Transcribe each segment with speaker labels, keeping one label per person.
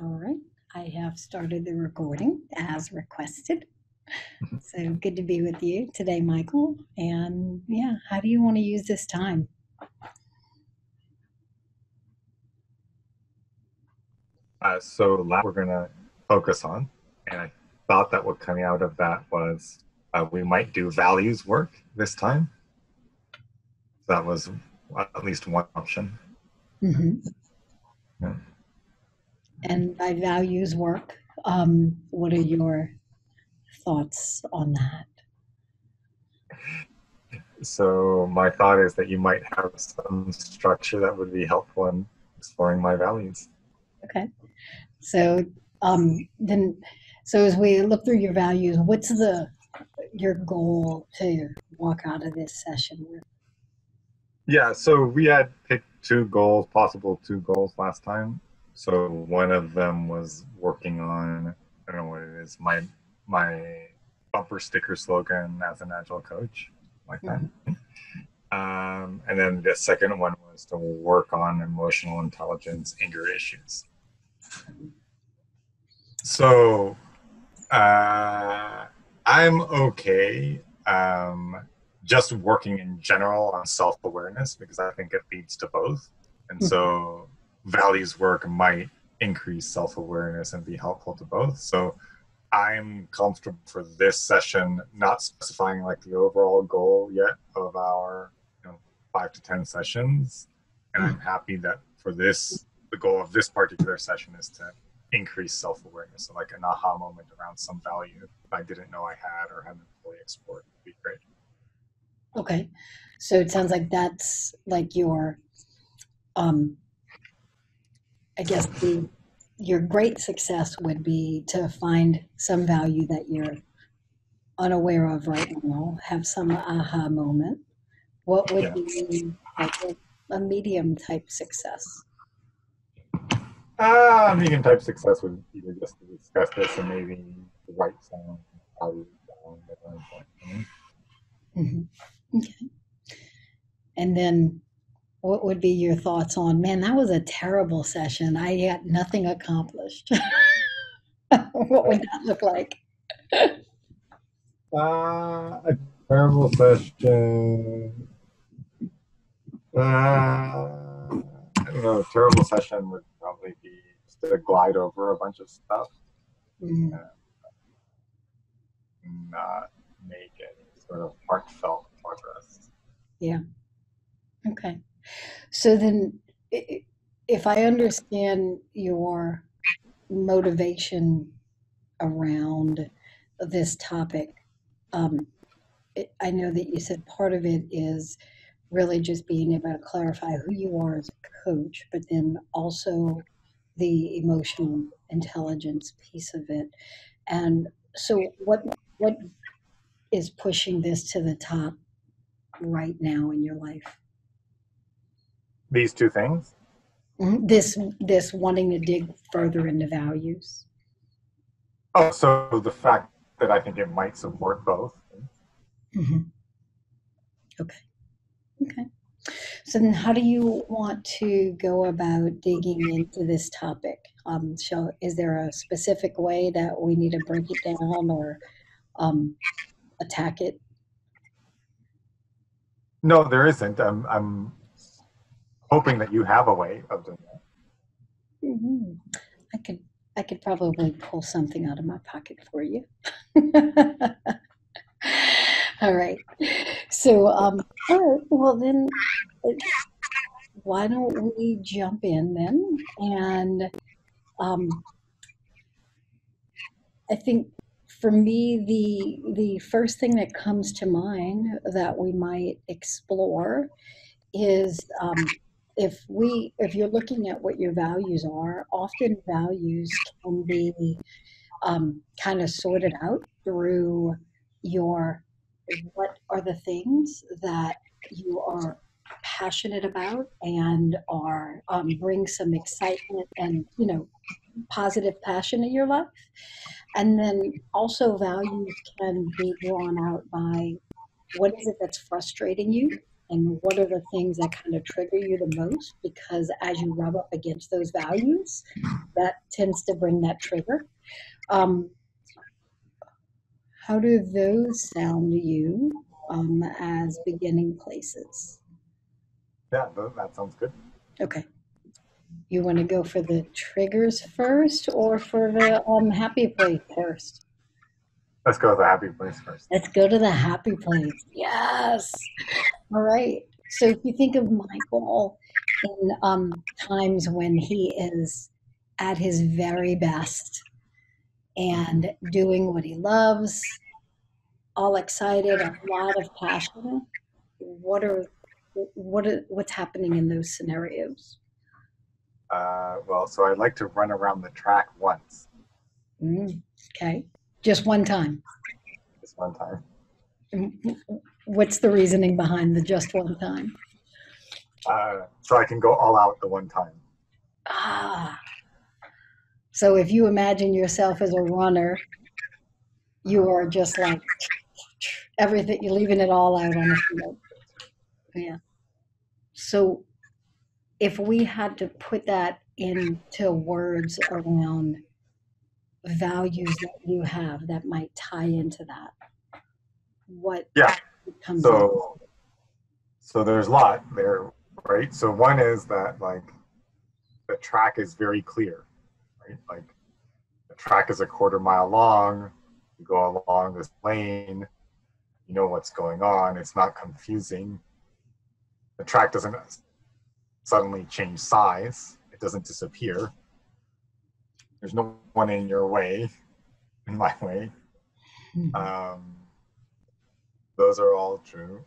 Speaker 1: All right. I have started the recording as requested. So good to be with you today, Michael. And yeah, how do you want to use this time?
Speaker 2: We're going to focus on, and I thought that what coming out of that was we might do values work this time. That was at least one option.
Speaker 1: hmm
Speaker 2: Yeah.
Speaker 1: And by values work, what are your thoughts on that?
Speaker 2: So my thought is that you might have some structure that would be helpful in exploring my values.
Speaker 1: Okay. So then, so as we look through your values, what's your goal to walk out of this session with?
Speaker 2: Yeah, so we had picked two goals, possible two goals last time. So one of them was working on, I don't know what it is, my bumper sticker slogan as an agile coach, like that.
Speaker 1: Mhm.
Speaker 2: And then the second one was to work on emotional intelligence in your issues. So I'm okay just working in general on self-awareness because I think it leads to both. And so values work might increase self-awareness and be helpful to both. So I'm comfortable for this session, not specifying like the overall goal yet of our 5 to 10 sessions. And I'm happy that for this, the goal of this particular session is to increase self-awareness. So like an aha moment around some value I didn't know I had or hadn't fully explored would be great.
Speaker 1: Okay. So it sounds like that's like um, I guess your great success would be to find some value that you're unaware of right now, have some aha moment. What would
Speaker 2: Yeah.
Speaker 1: be like a medium type success?
Speaker 2: Medium type success would either just to discuss this and maybe the right sound values that are important.
Speaker 1: hmm Okay. And then what would be your thoughts on, man, that was a terrible session. I got nothing accomplished. What would that look like?
Speaker 2: A terrible session. I don't know. A terrible session would probably be just to glide over a bunch of stuff
Speaker 1: Mm,
Speaker 2: and not make any sort of heartfelt progress.
Speaker 1: yeah. Okay. So then, if I understand your motivation around this topic, um, I know that you said part of it is really just being able to clarify who you are as a coach, but then also the emotional intelligence piece of it. And so, what is pushing this to the top right now in your life?
Speaker 2: These two things.
Speaker 1: This wanting to dig further into values.
Speaker 2: Oh, so the fact that I think it might support both.
Speaker 1: hmm Okay. Okay. So then, how do you want to go about digging into this topic? Is there a specific way that we need to break it down or um, attack it?
Speaker 2: No, there isn't. I'm hoping that you have a way of doing that.
Speaker 1: Mhm. I could, I could probably pull something out of my pocket for you. All right. So, all right. Well, then, uh, why don't we jump in then? And um, I think for me, the first thing that comes to mind that we might explore is if you're looking at what your values are, often values can be kind of sorted out through your what are the things that you are passionate about and are bring some excitement and positive passion in your life, and then also values can be drawn out by what is it that's frustrating you, and what are the things that kind of trigger you the most? Because as you rub up against those values, that tends to bring that trigger. Um, how do those sound to you as beginning places?
Speaker 2: Yeah, that sounds good.
Speaker 1: Okay. You want to go for the triggers first or for the happy place first?
Speaker 2: Let's go with the happy place first.
Speaker 1: Let's go to the happy place. Yes. All right. So if you think of Michael in times when he is at his very best and doing what he loves, all excited, a lot of passion, what's happening in those scenarios?
Speaker 2: Well, so I'd like to run around the track once,
Speaker 1: Okay. Just one time.
Speaker 2: just one time.
Speaker 1: What's the reasoning behind the just one time?
Speaker 2: So I can go all out the one time.
Speaker 1: Ah, so if you imagine yourself as a runner, you are just like everything, you're leaving it all out on the field. Yeah. So if we had to put that into words around values that you have that might tie into that, what
Speaker 2: Yeah.
Speaker 1: comes up?
Speaker 2: So there's a lot there, right? So one is that like the track is very clear, right? Like the track is a quarter mile long. You go along this lane, you know what's going on. It's not confusing. The track doesn't suddenly change size. It doesn't disappear. There's no one in your way, in my way. Um, those are all true.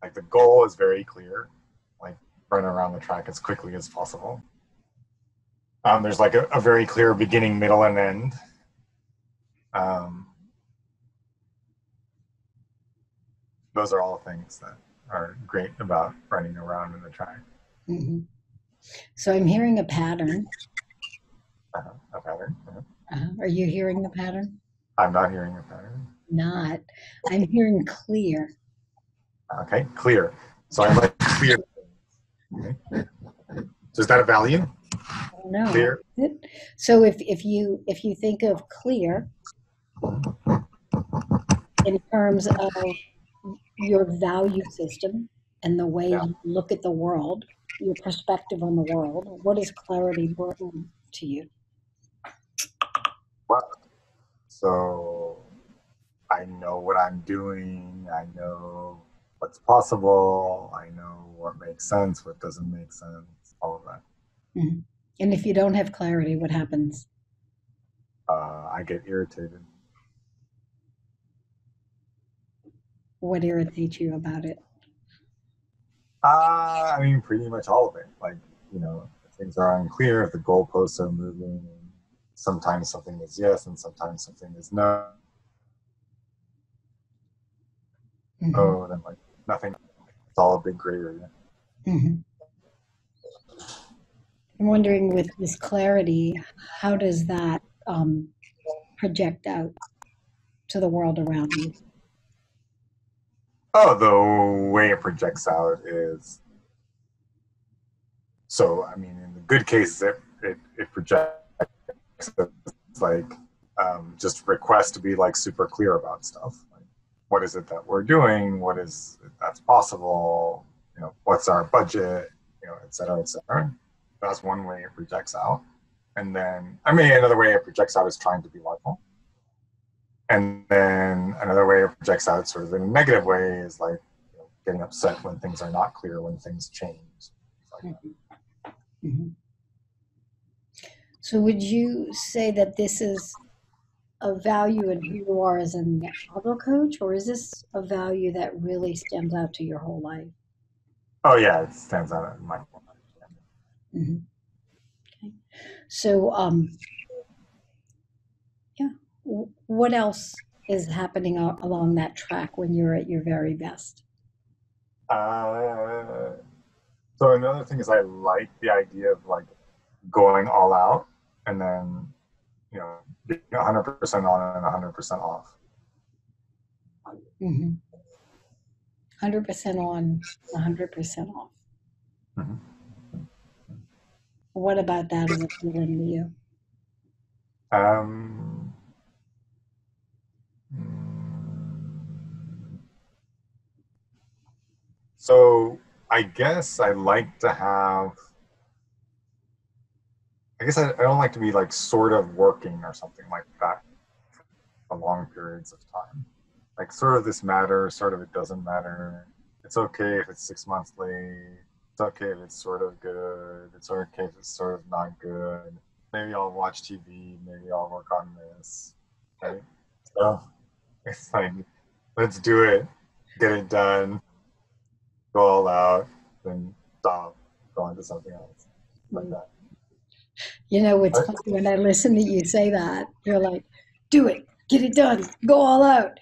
Speaker 2: Like the goal is very clear, like run around the track as quickly as possible. There's like a very clear beginning, middle, and end. Um, those are all things that are great about running around in the track.
Speaker 1: Mm-hmm. So I'm hearing a pattern.
Speaker 2: A pattern.
Speaker 1: Are you hearing the pattern?
Speaker 2: I'm not hearing a pattern.
Speaker 1: Not. I'm hearing clear.
Speaker 2: Okay, clear. So I like clear. Okay. So is that a value?
Speaker 1: I don't know.
Speaker 2: Clear.
Speaker 1: So if you think of clear in terms of your value system and the way
Speaker 2: Yeah.
Speaker 1: you look at the world, your perspective on the world, what does clarity bring to you?
Speaker 2: Well, so I know what I'm doing. I know what's possible. I know what makes sense, what doesn't make sense, all of that.
Speaker 1: Mm-hmm. And if you don't have clarity, what happens?
Speaker 2: I get irritated.
Speaker 1: What irritates you about it?
Speaker 2: I mean, pretty much all of it. Like, you know, if things are unclear, if the goalposts are moving, sometimes something is yes and sometimes something is no.
Speaker 1: Mm-hmm.
Speaker 2: Oh, then like nothing. It's all a big gray area.
Speaker 1: Mm-hmm. I'm wondering with this clarity, how does that project out to the world around you?
Speaker 2: Oh, the way it projects out is so. I mean, in the good cases, it projects. It's like just request to be like super clear about stuff. Like, what is it that we're doing? What is it that's possible? You know, what's our budget? You know, et cetera, et cetera. That's one way it projects out. And then, I mean, another way it projects out is trying to be logical. And then another way it projects out, sort of in a negative way, is like getting upset when things are not clear, when things change. Like
Speaker 1: Mm-hmm. So would you say that this is a value in who you are as an agile coach, or is this a value that really stands out to your whole life?
Speaker 2: oh yeah, it stands out in my mind.
Speaker 1: Hmm. Okay. So, yeah, what else is happening along that track when you're at your very best?
Speaker 2: Uh, so another thing is I like the idea of like going all out and then being 100% on and 100% off.
Speaker 1: Hmm. 100% on, 100% off.
Speaker 2: Mhm.
Speaker 1: What about that is appealing to you?
Speaker 2: Um, mm, so I guess I like to have. I guess I don't like to be like sort of working or something like that for long periods of time. Like sort of this matters, sort of it doesn't matter. It's okay if it's 6 months late. It's okay if it's sort of good. It's okay if it's sort of not good. Maybe I'll watch TV. Maybe I'll work on this. Right? So it's like, let's do it, get it done, go all out, then stop, go on to something else, like
Speaker 1: Mm.
Speaker 2: that.
Speaker 1: You know, it's
Speaker 2: But,
Speaker 1: funny when I listen to you say that, you're like, do it, get it done, go all out.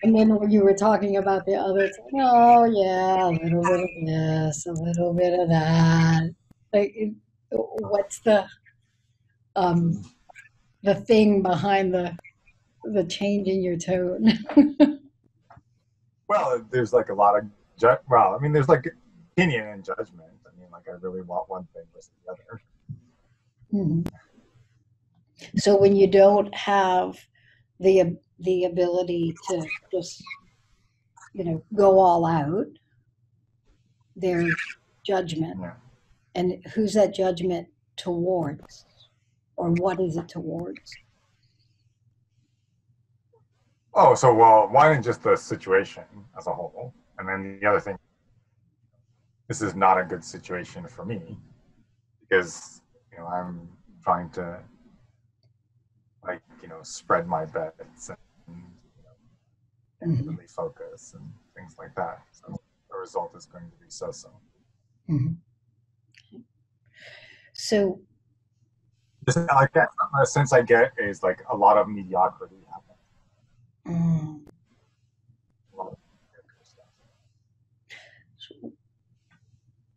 Speaker 1: And then when you were talking about the other, it's like, oh yeah, a little bit of this, a little bit of that. Like, what's um the thing behind the change in your tone?
Speaker 2: well, there's like a lot of well, I mean, there's like opinion and judgment. I mean, like I really want one thing versus the other.
Speaker 1: Mhm. So when you don't have the ability to just, go all out, there's judgment.
Speaker 2: Yeah.
Speaker 1: And who's that judgment towards? Or what is it towards?
Speaker 2: Oh, so well, one is just the situation as a whole, and then the other thing, this is not a good situation for me because I'm trying to like spread my bets and
Speaker 1: Mhm,
Speaker 2: really focus and things like that. So the result is going to be so.
Speaker 1: mhm. So,
Speaker 2: Just like that, the sense I get is like a lot of mediocrity happens.
Speaker 1: mm,
Speaker 2: A lot of mediocre stuff.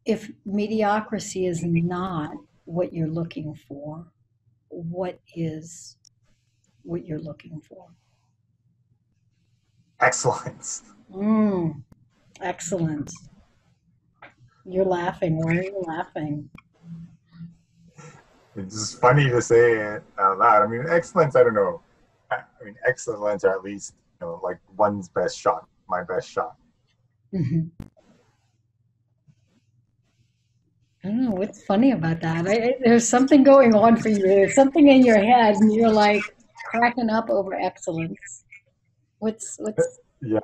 Speaker 1: if mediocrity is not what you're looking for, what is what you're looking for?
Speaker 2: Excellence.
Speaker 1: Mm, excellent. You're laughing. Why are you laughing?
Speaker 2: It's just funny to say it out loud. I mean, excellence. I don't know. I mean, excellence, or at least like one's best shot, my best shot.
Speaker 1: Mhm. I don't know what's funny about that. There's something going on for you. There's something in your head, and you're like cracking up over excellence. What's
Speaker 2: Yeah.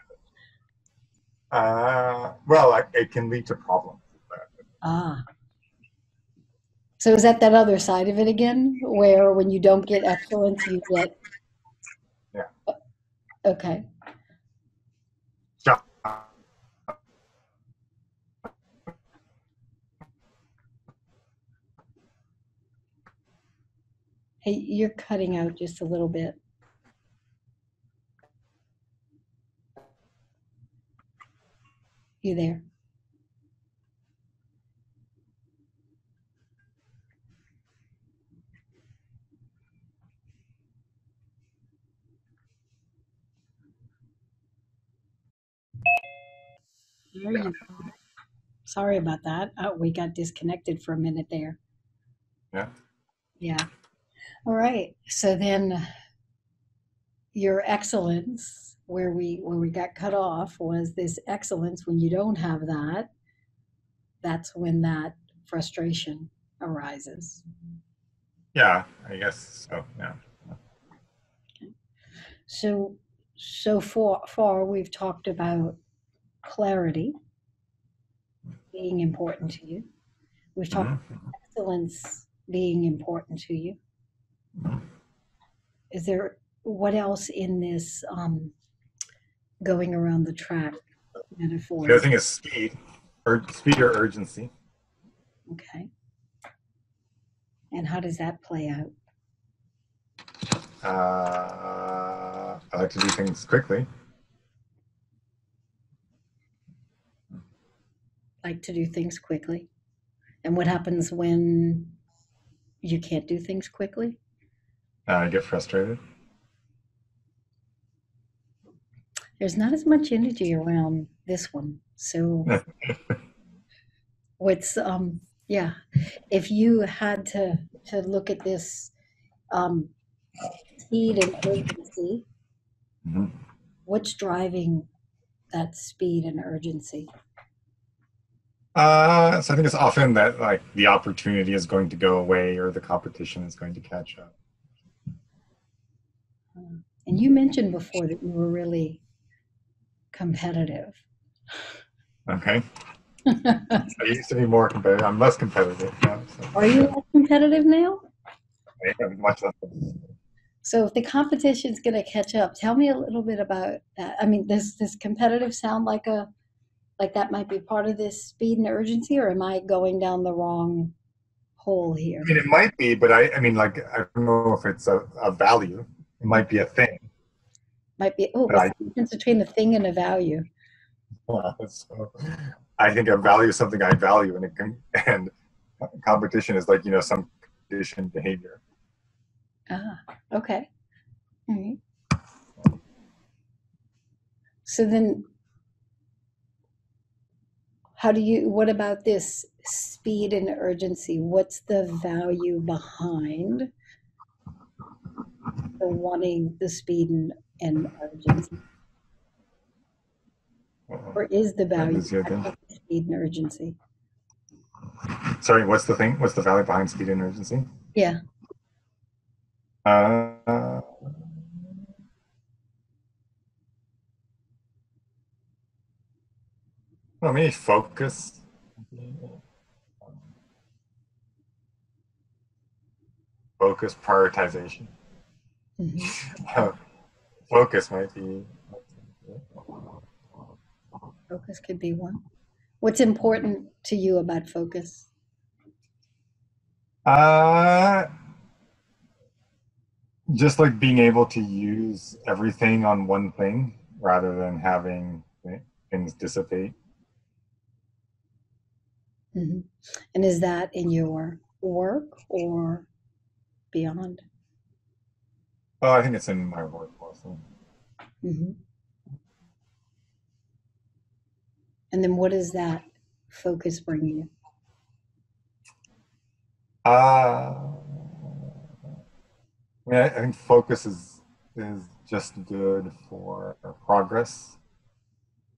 Speaker 2: Well, like, it can lead to problems.
Speaker 1: ah? So is that other side of it again, where when you don't get excellence, you get
Speaker 2: Yeah.
Speaker 1: okay.
Speaker 2: Shot.
Speaker 1: Hey, you're cutting out just a little bit. You there? There
Speaker 2: Yeah.
Speaker 1: you go. Sorry about that. Oh, we got disconnected for a minute there.
Speaker 2: Yeah.
Speaker 1: Yeah. All right. So then your excellence, where we got cut off, was this excellence. When you don't have that, that's when that frustration arises.
Speaker 2: Yeah. I guess so. Yeah.
Speaker 1: So so far we've talked about clarity being important to you. We've talked
Speaker 2: Mm-hmm.
Speaker 1: about excellence being important to you. Is there what else in this going around the track
Speaker 2: The other
Speaker 1: metaphor?
Speaker 2: thing is speed, or speed or urgency.
Speaker 1: Okay. And how does that play out?
Speaker 2: I like to do things quickly.
Speaker 1: Like to do things quickly. And what happens when you can't do things quickly?
Speaker 2: I get frustrated.
Speaker 1: There's not as much energy around this one. So what's yeah, if you had to look at this um, speed and urgency,
Speaker 2: Mhm.
Speaker 1: what's driving that speed and urgency?
Speaker 2: So I think it's often that like the opportunity is going to go away or the competition is going to catch up.
Speaker 1: And you mentioned before that you were really competitive.
Speaker 2: Okay. I used to be more competitive. I'm less competitive now.
Speaker 1: Are you less competitive now?
Speaker 2: So much less.
Speaker 1: So if the competition's going to catch up, tell me a little bit about that. I mean, does this competitive sound like a like that might be part of this speed and urgency, or am I going down the wrong hole
Speaker 2: I
Speaker 1: here?
Speaker 2: mean, it might be, but I mean, like, I don't know if it's a value. It might be a thing.
Speaker 1: Might be. Oh,
Speaker 2: But
Speaker 1: what's the difference between a thing and a value?
Speaker 2: so I think a value is something I value, and competition is like some conditioned behavior.
Speaker 1: Ah, okay. All right. So then, how do you? What about this speed and urgency? What's the value behind the wanting the speed and urgency? Or is the
Speaker 2: I
Speaker 1: value
Speaker 2: lose you again.
Speaker 1: behind speed and urgency?
Speaker 2: Sorry, what's the thing? What's the value behind speed and urgency?
Speaker 1: Yeah.
Speaker 2: Uh, well, maybe focus. Focus prioritization.
Speaker 1: Hmm.
Speaker 2: Focus might be.
Speaker 1: Focus could be one. What's important to you about focus?
Speaker 2: Uh, just like being able to use everything on one thing rather than having things dissipate.
Speaker 1: Hmm. And is that in your work or beyond?
Speaker 2: Oh, I think it's in my work mostly.
Speaker 1: Hmm. And then what does that focus bring you?
Speaker 2: Uh, I mean, I think focus is just good for progress.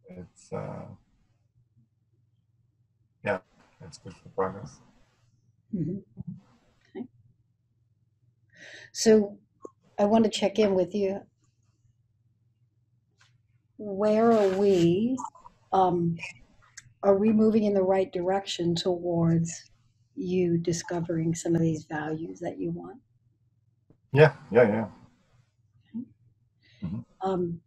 Speaker 2: It's yeah, it's good for progress.
Speaker 1: Hmm. Okay. So I want to check in with you. Where are we? Um, are we moving in the right direction towards you discovering some of these values that you want?
Speaker 2: Yeah, yeah, yeah. Mhm.
Speaker 1: Um,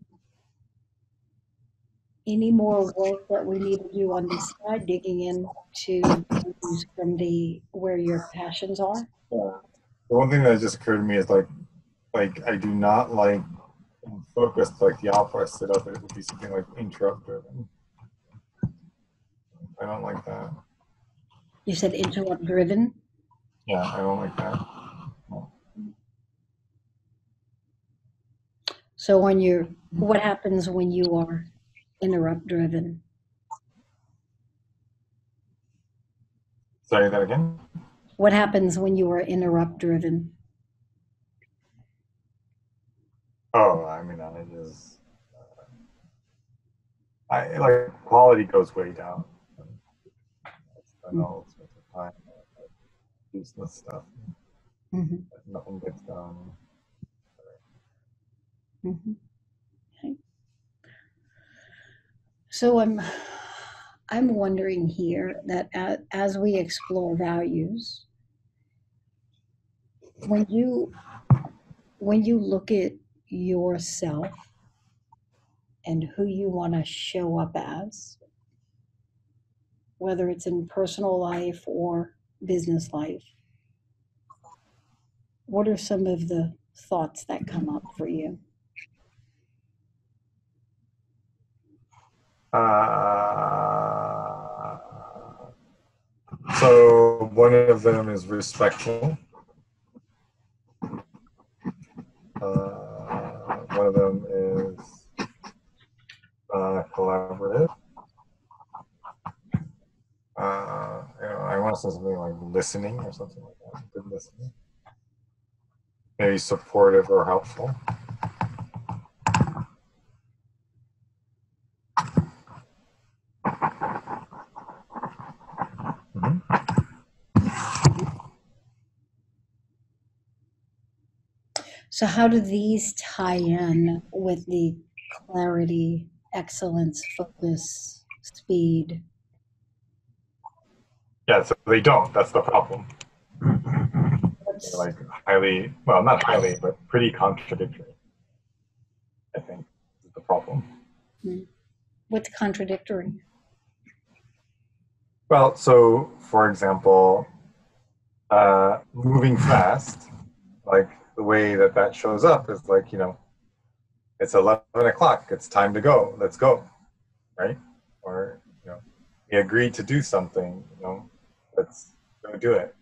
Speaker 1: any more work that we need to do on this side, digging into values from the where your passions are?
Speaker 2: Yeah. The one thing that just occurred to me is like I do not like focused, like the opposite of it would be something like interrupt driven. I don't like that.
Speaker 1: You said interrupt driven.
Speaker 2: Yeah, I don't like that.
Speaker 1: So what happens when you are interrupt driven?
Speaker 2: Say that again.
Speaker 1: What happens when you are interrupt driven?
Speaker 2: Oh, I mean, I like quality goes way down. I know it's time, useless stuff.
Speaker 1: Mm-hmm.
Speaker 2: Nothing gets done.
Speaker 1: Mm-hmm. Okay. So I'm wondering here that as we explore values, when you when you look at yourself and who you want to show up as, whether it's in personal life or business life, what are some of the thoughts that come up for you?
Speaker 2: Uh, so one of them is respectful. One of them is collaborative. I want to say something like listening or something like that. Good listening. Maybe supportive or helpful. Mm-hmm.
Speaker 1: So how do these tie in with the clarity, excellence, focus, speed?
Speaker 2: Yeah, so they don't. That's the problem. They're
Speaker 1: What's
Speaker 2: like highly, well, not highly, but pretty contradictory, I think, is the problem.
Speaker 1: what's contradictory?
Speaker 2: Well, so for example, moving fast, like the way that that shows up is like, it's 11 o'clock, it's time to go, let's go, right? Or, we agreed to do something, let's go do it.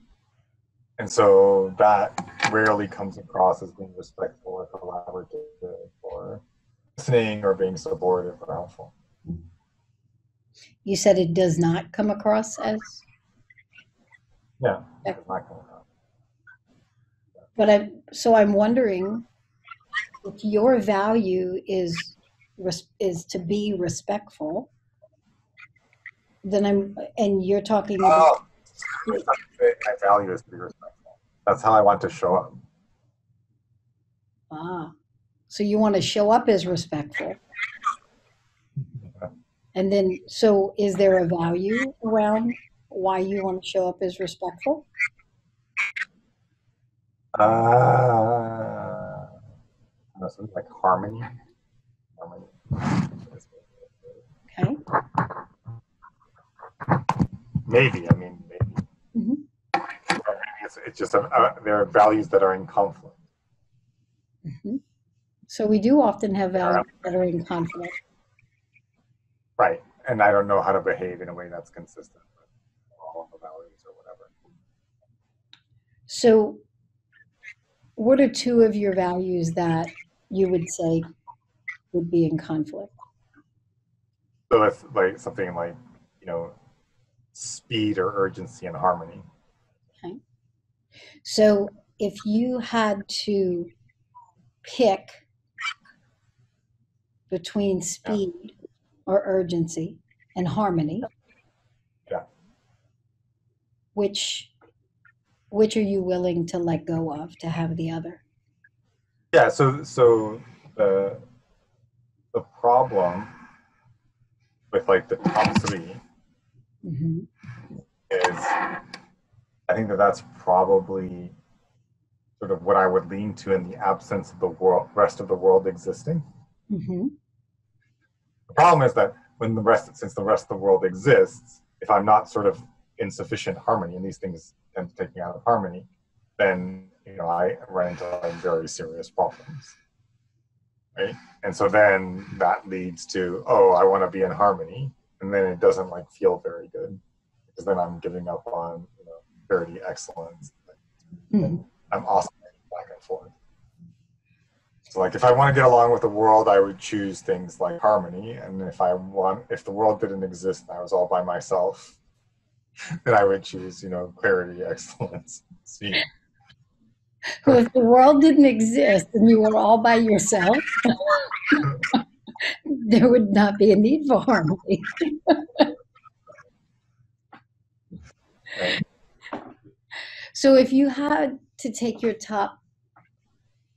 Speaker 2: And so that rarely comes across as being respectful or collaborative or listening or being supportive or helpful.
Speaker 1: You said it does not come across as,
Speaker 2: Yeah, it's not coming across.
Speaker 1: but I'm wondering if your value is to be respectful, then and you're talking about,
Speaker 2: Oh, my value is to be respectful. That's how I want to show up.
Speaker 1: ah, so you want to show up as respectful. And then, so is there a value around why you want to show up as respectful?
Speaker 2: Something like harmony. Harmony.
Speaker 1: Okay.
Speaker 2: Maybe. I mean, maybe.
Speaker 1: Hmm.
Speaker 2: It's just there are values that are in conflict.
Speaker 1: Hmm. So we do often have
Speaker 2: Yeah.
Speaker 1: values that are in conflict.
Speaker 2: Right. And I don't know how to behave in a way that's consistent with all of the values or whatever.
Speaker 1: So, what are two of your values that you would say would be in conflict?
Speaker 2: So it's like something like, you know, speed or urgency and harmony.
Speaker 1: Okay. So, if you had to pick between
Speaker 2: Yeah.
Speaker 1: speed or urgency and harmony,
Speaker 2: Yeah.
Speaker 1: which which are you willing to let go of to have the other?
Speaker 2: Yeah. So the problem with like the top three
Speaker 1: Hmm.
Speaker 2: is I think that that's probably sort of what I would lean to in the absence of the rest of the world existing.
Speaker 1: Hmm.
Speaker 2: The problem is that since the rest of the world exists, if I'm not sort of in sufficient harmony, and these things tend to take me out of harmony, then I run into like very serious problems, right? And so then that leads to, oh, I want to be in harmony, and then it doesn't like feel very good because then I'm giving up on purity, excellence, and
Speaker 1: Hmm.
Speaker 2: I'm oscillating back and forth. So like if I want to get along with the world, I would choose things like harmony. And if the world didn't exist and I was all by myself, then I would choose, clarity, excellence, speed.
Speaker 1: Well, if the world didn't exist and you were all by yourself, there would not be a need for harmony.
Speaker 2: Right?
Speaker 1: So, if you had to take your top,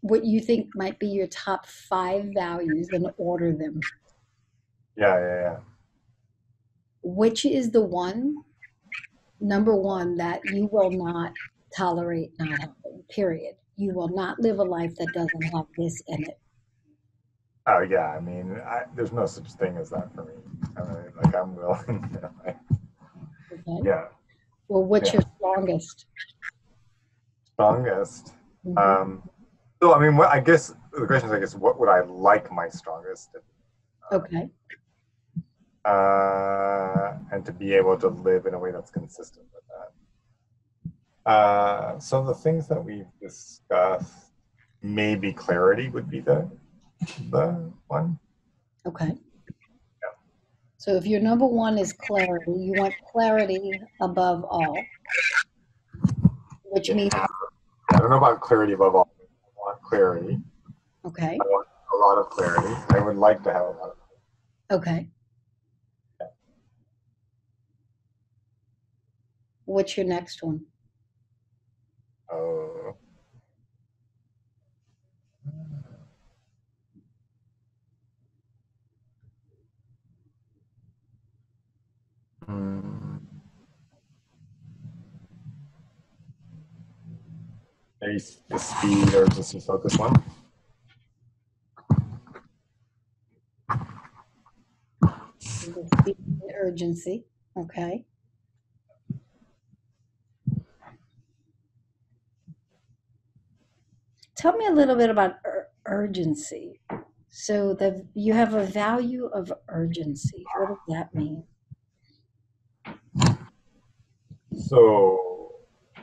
Speaker 1: what you think might be your top five values and order them,
Speaker 2: Yeah.
Speaker 1: which is the number one, that you will not tolerate not having, period? You will not live a life that doesn't have this in it.
Speaker 2: Oh yeah. I mean, there's no such thing as that for me. I mean, like I'm willing.
Speaker 1: Okay.
Speaker 2: Yeah.
Speaker 1: Well, what's
Speaker 2: Yeah.
Speaker 1: your strongest?
Speaker 2: Strongest.
Speaker 1: Hmm.
Speaker 2: Um, so I mean, I guess the question is, what would I like my strongest?
Speaker 1: Okay.
Speaker 2: And to be able to live in a way that's consistent with that. So the things that we've discussed, maybe clarity would be the one.
Speaker 1: Okay.
Speaker 2: Yeah.
Speaker 1: So if your number one is clarity, you want clarity above all, which
Speaker 2: Yeah.
Speaker 1: means,
Speaker 2: I don't know about clarity above all. I want clarity. I
Speaker 1: okay,
Speaker 2: want a lot of clarity. I would like to have a lot of
Speaker 1: okay. What's your next one?
Speaker 2: clarity. Maybe the speed or just the focus one.
Speaker 1: The speed and urgency. Okay. Tell me a little bit about urgency. So you have a value of urgency. What does that mean?
Speaker 2: So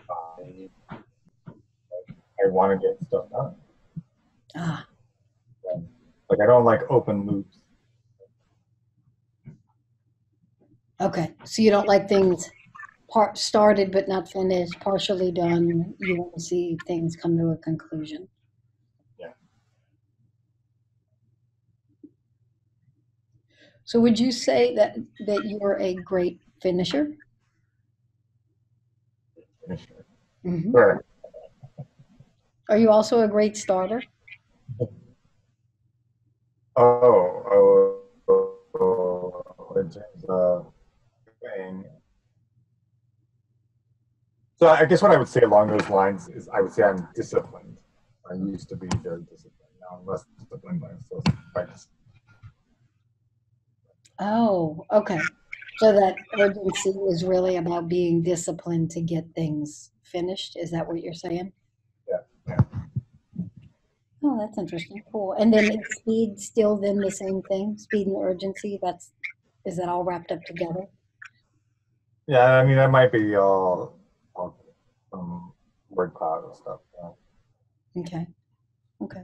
Speaker 2: I, I want to get stuff done.
Speaker 1: Ah,
Speaker 2: Like I don't like open loops.
Speaker 1: okay. So you don't like things started but not finished, partially done. You want to see things come to a conclusion.
Speaker 2: Yeah.
Speaker 1: So would you say that you're a great finisher? Hmm.
Speaker 2: Sure.
Speaker 1: Are you also a great starter?
Speaker 2: In terms of thing. So I guess what I would say along those lines is I would say I'm disciplined. I used to be very disciplined. Now I'm less disciplined, but I'm still quite disciplined.
Speaker 1: Oh, okay. So that urgency is really about being disciplined to get things finished. Is that what you're saying?
Speaker 2: Yeah. Yeah.
Speaker 1: Oh, that's interesting. Cool. And then is speed still then the same thing? Speed and urgency, is that all wrapped up together?
Speaker 2: Yeah. I mean, that might be all some word cloud and stuff. Yeah.
Speaker 1: Okay. Okay.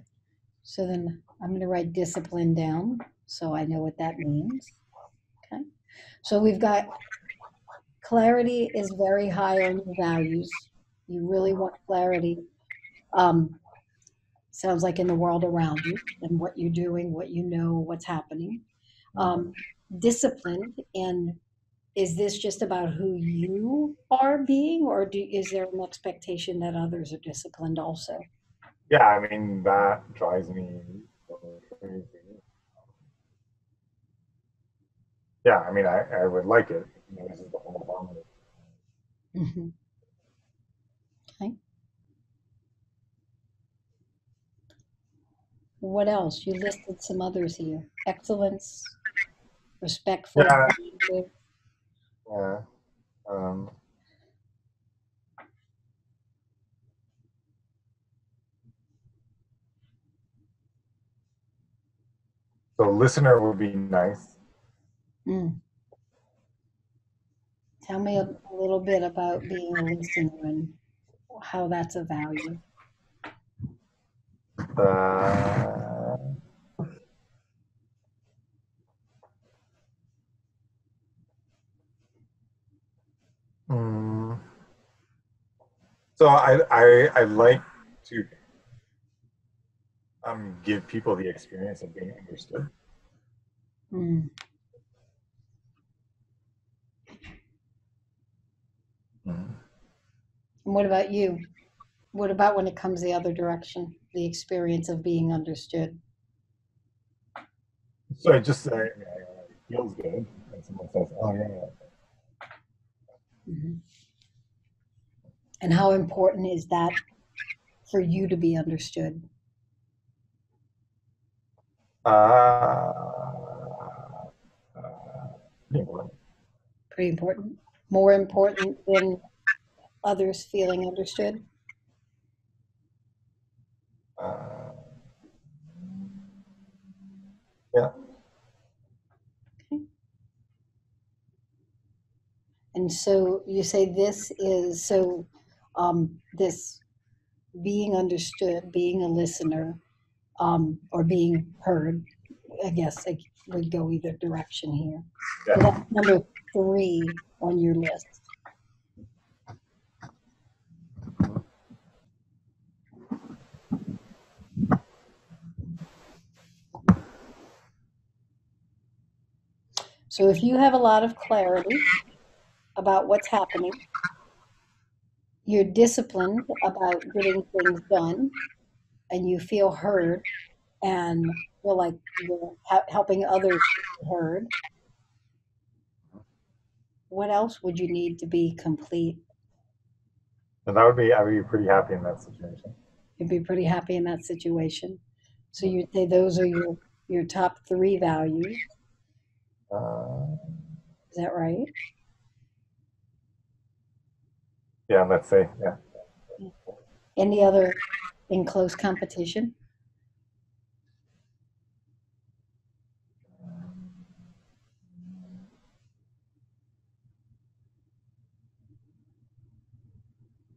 Speaker 1: So then I'm going to write discipline down so I know what that means. Okay. So we've got clarity is very high on your values. You really want clarity. Um, sounds like in the world around you and what you're doing, what you know, what's happening. Um, disciplined, and is this just about who you are being, or is there an expectation that others are disciplined also?
Speaker 2: Yeah, I mean that drives me crazy. Yeah, I mean I would like it. You know, this is the whole harmony.
Speaker 1: Hmm. Okay. What else? You listed some others here. Excellence, respectful,
Speaker 2: Yeah,
Speaker 1: creative.
Speaker 2: yeah. Um, so listener would be nice.
Speaker 1: Mm. Tell me a little bit about being a listener and how that's a value.
Speaker 2: Uh, mm, so I like to give people the experience of being understood.
Speaker 1: Mm.
Speaker 2: Mm.
Speaker 1: And what about you? What about when it comes the other direction, the experience of being understood?
Speaker 2: So I just say it feels good, and someone says, "Oh yeah,
Speaker 1: Mhm. And how important is that for you to be understood?
Speaker 2: pretty important."
Speaker 1: Pretty important. More important than others feeling understood.
Speaker 2: Uh, yeah.
Speaker 1: Okay. And so you say this is so this being understood, being a listener, or being heard, I guess, like, would go either direction here. So
Speaker 2: Yeah.
Speaker 1: that's number 3 on your list. So if you have a lot of clarity about what's happening, you're disciplined about getting things done, and you feel heard and feel like you're helping others be heard, what else would you need to be complete?
Speaker 2: And that would be, I would be pretty happy in that situation.
Speaker 1: You'd be pretty happy in that situation. So you'd say those are your top 3 values.
Speaker 2: Uh,
Speaker 1: Is that right?
Speaker 2: yeah, let's say, yeah.
Speaker 1: Any other in close competition?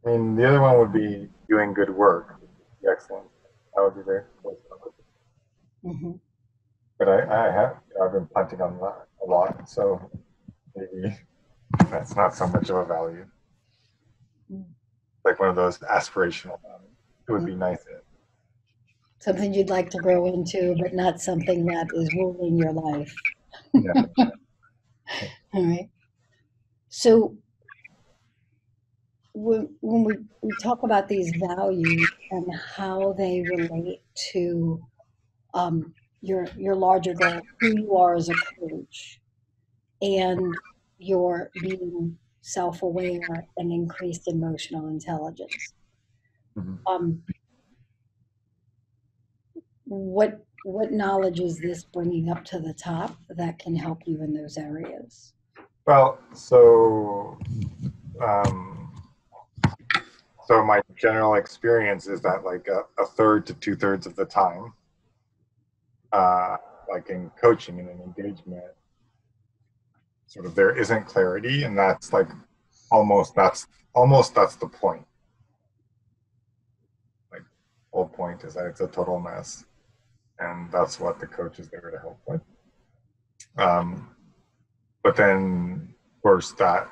Speaker 2: I mean, the other one would be doing good work. Excellent. That would be very close.
Speaker 1: Hmm.
Speaker 2: But I've been punting on that a lot, so maybe that's not so much of a value. Like one of those aspirational values. It would be nice.
Speaker 1: Something you'd like to grow into, but not something that is ruling your life.
Speaker 2: Yeah.
Speaker 1: All right. So when we talk about these values and how they relate to your larger goal, who you are as a coach, and your being self-aware and increased emotional intelligence.
Speaker 2: Mhm.
Speaker 1: Um, what knowledge is this bringing up to the top that can help you in those areas?
Speaker 2: Well, um, so my general experience is that like a third to 2/3 of the time, uh, like in coaching and in engagement, sort of there isn't clarity, and that's like almost that's the point. Like, whole point is that it's a total mess, and that's what the coach is there to help with. Um, but then, of course, that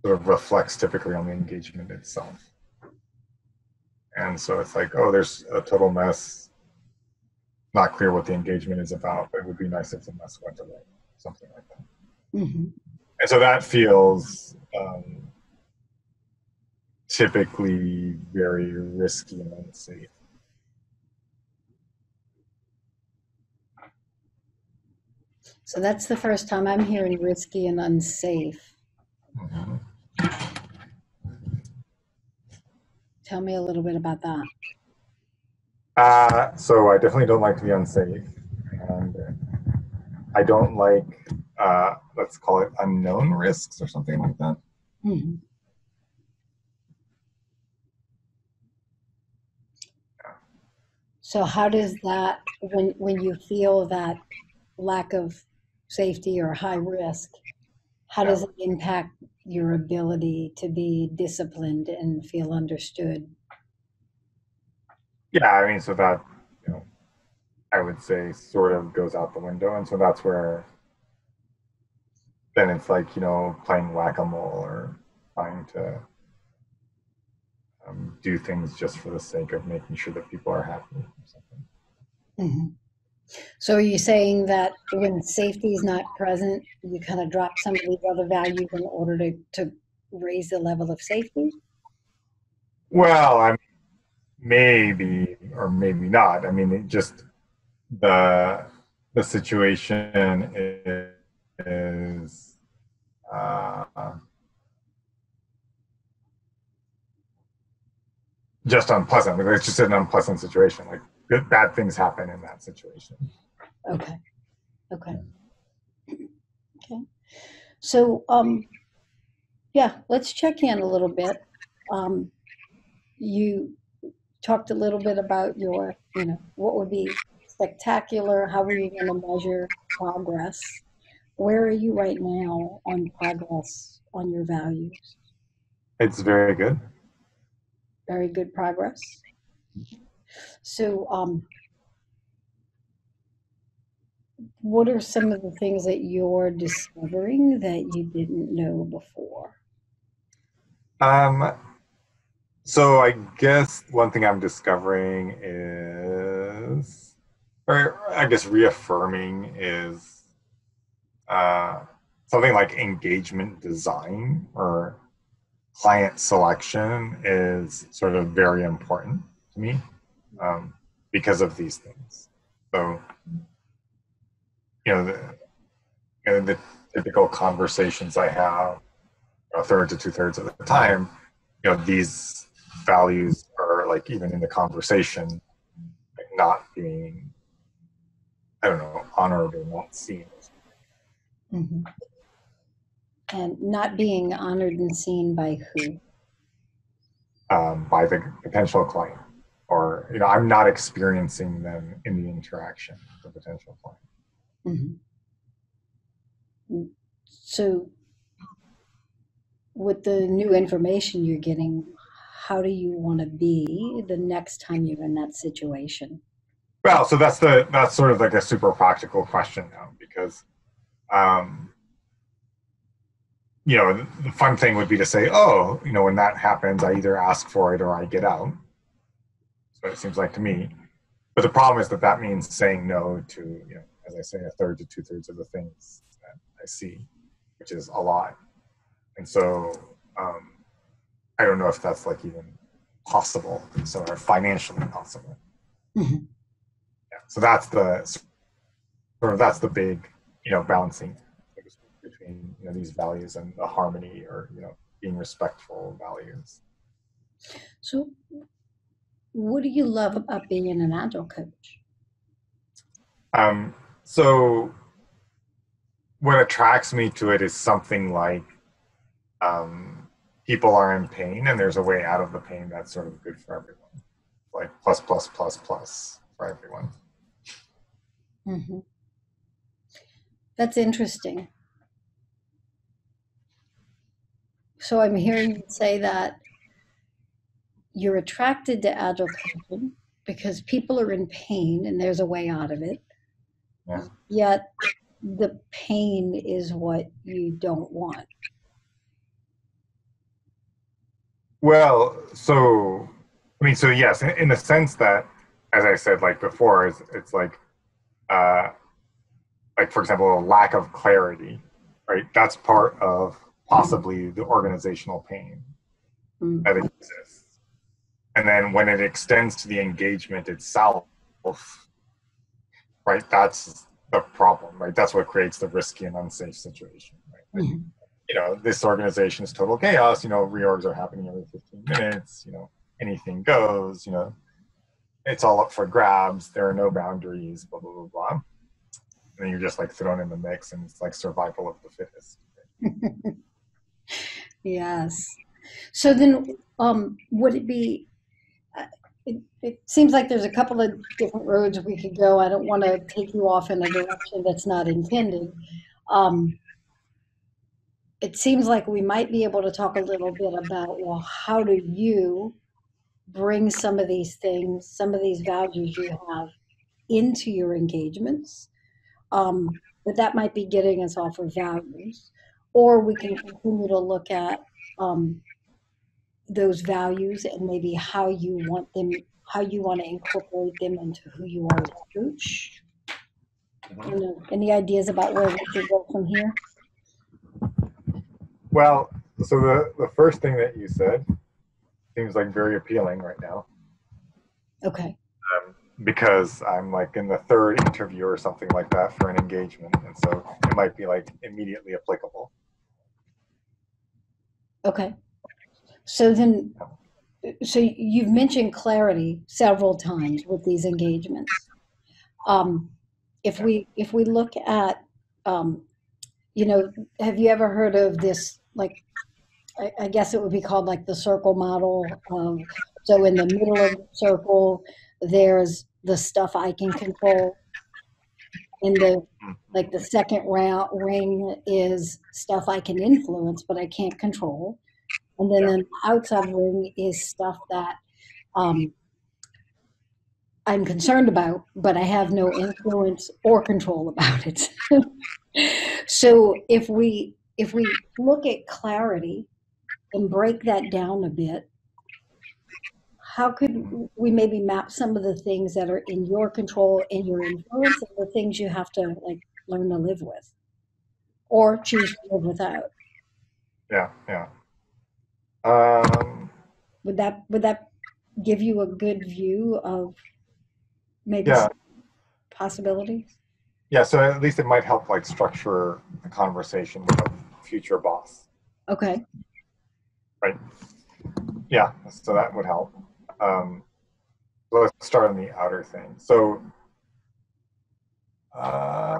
Speaker 2: sort of reflects typically on the engagement itself. And so it's like, oh, there's a total mess. Not clear what the engagement is about, but it would be nice if the mess went away, something like that.
Speaker 1: Hmm.
Speaker 2: And so that feels typically very risky and unsafe.
Speaker 1: So that's the first time I'm hearing risky and unsafe.
Speaker 2: Mm-hmm.
Speaker 1: Tell me a little bit about that.
Speaker 2: So I definitely don't like to be unsafe, and I don't like, let's call it unknown risks or something like that.
Speaker 1: Hmm. So how does that, when you feel that lack of safety or high risk, how
Speaker 2: Yeah,
Speaker 1: does it impact your ability to be disciplined and feel understood?
Speaker 2: yeah. I mean, so that, you know, I would say sort of goes out the window, and so that's where then it's like, playing whack-a-mole or trying to do things just for the sake of making sure that people are happy or something.
Speaker 1: Hmm. So are you saying that when safety is not present, you kind of drop some of these other values in order to raise the level of safety?
Speaker 2: Well, I mean, maybe or maybe not. I mean, it just the the situation is uh, just unpleasant. Like, it's just an unpleasant situation. Like, bad things happen in that situation.
Speaker 1: Okay. Okay. Okay. So, yeah, let's check in a little bit. Um, you talked a little bit about what would be spectacular. How are you going to measure progress? Where are you right now on progress on your values?
Speaker 2: It's very good.
Speaker 1: Very good progress. So, what are some of the things that you're discovering that you didn't know before?
Speaker 2: Um, so I guess one thing I'm discovering is, or I guess reaffirming is uh, something like engagement design or client selection is sort of very important to me because of these things. So, you know, the typical conversations I have, a third to two-thirds of the time, these values are like even in the conversation, like not being, I don't know, honored or not seen.
Speaker 1: Hmm. And not being honored and seen by who?
Speaker 2: By the potential client, or I'm not experiencing them in the interaction with the potential client.
Speaker 1: Hmm. So, with the new information you're getting, how do you want to be the next time you're in that situation?
Speaker 2: Well, so that's sort of like a super practical question now, because um, the fun thing would be to say, oh, when that happens, I either ask for it or I get out. So it seems like to me. But the problem is that means saying no to, as I say, a third to two-thirds of the things that I see, which is a lot. And so I don't know if that's like even possible, so or financially possible.
Speaker 1: Mhm.
Speaker 2: Yeah. So that's the big, balancing between these values and the harmony, or being respectful values.
Speaker 1: So, what do you love about being an agile coach?
Speaker 2: So what attracts me to it is something like um, people are in pain and there's a way out of the pain that's sort of good for everyone, like plus plus plus plus for everyone.
Speaker 1: Hmm. That's interesting. So, I'm hearing you say that you're attracted to agile coaching because people are in pain and there's a way out of it.
Speaker 2: Yeah.
Speaker 1: Yet, the pain is what you don't want.
Speaker 2: Well, so so yes, in the sense that, as I said, like before, it's uh, like for example, a lack of clarity, right? That's part of possibly the organizational pain
Speaker 1: Mm.
Speaker 2: that exists. And then when it extends to the engagement itself, right? That's the problem, right? That's what creates the risky and unsafe situation, right? Like,
Speaker 1: Mhm.
Speaker 2: this organization is total chaos. Reorgs are happening every 15 minutes. Anything goes. It's all up for grabs. There are no boundaries. Blah blah blah blah. And then you're just like thrown in the mix, and it's like survival of the fittest.
Speaker 1: Yes. So then, would it be? It seems like there's a couple of different roads we could go. I don't want to take you off in a direction that's not intended. Um, it seems like we might be able to talk a little bit about, well, how do you bring some of these things, some of these values you have into your engagements? But that might be getting us off of values, or we can continue to look at um, those values and maybe how you want them, how you want to incorporate them into who you are as a coach. Any ideas about where we should go from here?
Speaker 2: Well, so the first thing that you said seems like very appealing right now,
Speaker 1: Okay.
Speaker 2: because I'm like in the third interview or something like that for an engagement, and so it might be like immediately applicable.
Speaker 1: Okay. So then, so you've mentioned clarity several times with these engagements. Um,
Speaker 2: Yeah.
Speaker 1: if we look at, um, have you ever heard of this? Like, I guess it would be called like the circle model. So in the middle of the circle, there's the stuff I can control. In the like the second round ring is stuff I can influence, but I can't control. And then
Speaker 2: Yeah.
Speaker 1: the outside ring is stuff that um, I'm concerned about, but I have no influence or control about it. So if we look at clarity and break that down a bit, how could we maybe map some of the things that are in your control, in your influence, and the things you have to like learn to live with or choose to live without?
Speaker 2: Yeah, yeah. Um,
Speaker 1: Would that give you a good view of maybe
Speaker 2: yeah,
Speaker 1: some possibilities?
Speaker 2: yeah. So at least it might help like structure the conversation with a future boss,
Speaker 1: Okay.
Speaker 2: right? Yeah, so that would help. Um, so let's start on the outer thing. Uh,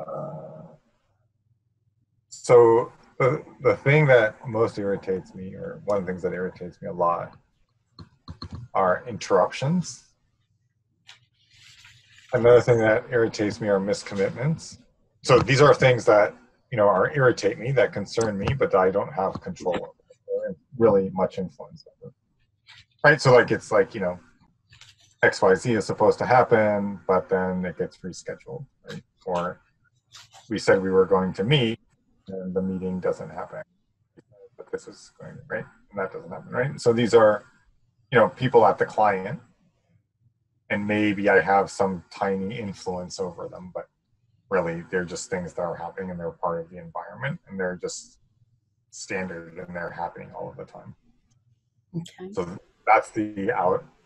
Speaker 2: so the thing that most irritates me, or one of the things that irritates me a lot, are interruptions. Another thing that irritates me are miscommitments. So these are things that are irritate me, that concern me, but that I don't have control over, or really much influence over. Right? So like it's like XYZ is supposed to happen, but then it gets rescheduled, right? Or we said we were going to meet, and the meeting doesn't happen, but this is going right, and that doesn't happen, right? So these are people at the client, and maybe I have some tiny influence over them, but really they're just things that are happening and they're part of the environment and they're just standard and they're happening all of the time.
Speaker 1: Okay.
Speaker 2: So that's